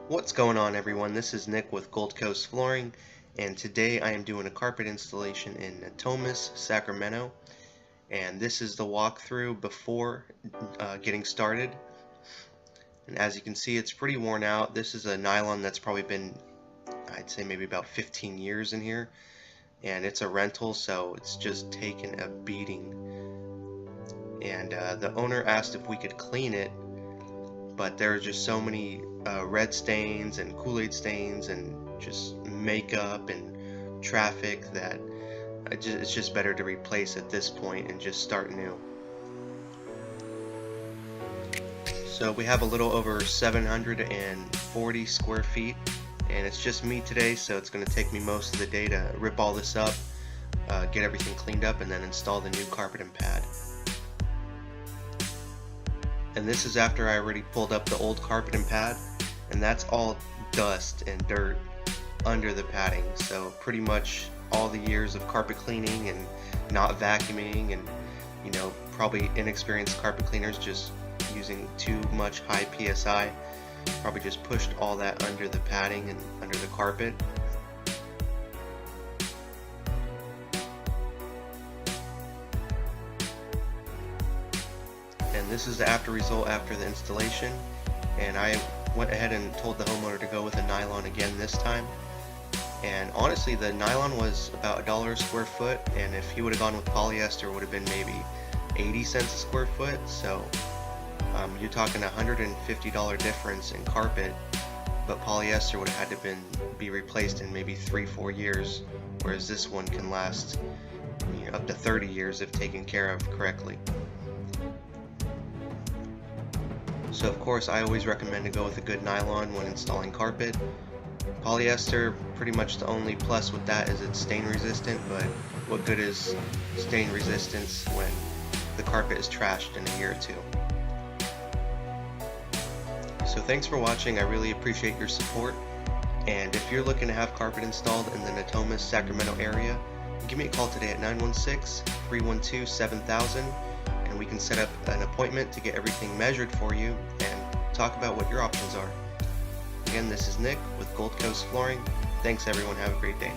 What's going on, everyone? This is Nick with Gold Coast Flooring, and today I am doing a carpet installation in Natomas, Sacramento. And this is the walkthrough before getting started. And as you can see, it's pretty worn out. This is a nylon that's probably been, I'd say, maybe about 15 years in here, and it's a rental, so it's just taken a beating. And the owner asked if we could clean it, but there are just so many red stains and Kool-Aid stains and just makeup and traffic that it's just better to replace at this point and just start new. So we have a little over 740 square feet, and it's just me today, so it's going to take me most of the day to rip all this up, get everything cleaned up, and then install the new carpet and pad. And this is after I already pulled up the old carpet and pad, and that's all dust and dirt under the padding. So pretty much all the years of carpet cleaning and not vacuuming, and probably inexperienced carpet cleaners just using too much high PSI probably just pushed all that under the padding and under the carpet. And this is the after result after the installation, and I went ahead and told the homeowner to go with a nylon again this time. And honestly, the nylon was about $1 a square foot, and if he would have gone with polyester, it would have been maybe 80 cents a square foot. So you're talking $150 difference in carpet, but polyester would have had to be replaced in maybe 3-4 years, whereas this one can last up to 30 years if taken care of correctly. So of course I always recommend to go with a good nylon when installing carpet. Polyester, pretty much the only plus with that is it's stain resistant, but what good is stain resistance when the carpet is trashed in a year or two? So thanks for watching, I really appreciate your support, and if you're looking to have carpet installed in the Natomas, Sacramento area, give me a call today at 916-312-7000. and we can set up an appointment to get everything measured for you and talk about what your options are. Again, this is Nick with Gold Coast Flooring. Thanks everyone, have a great day.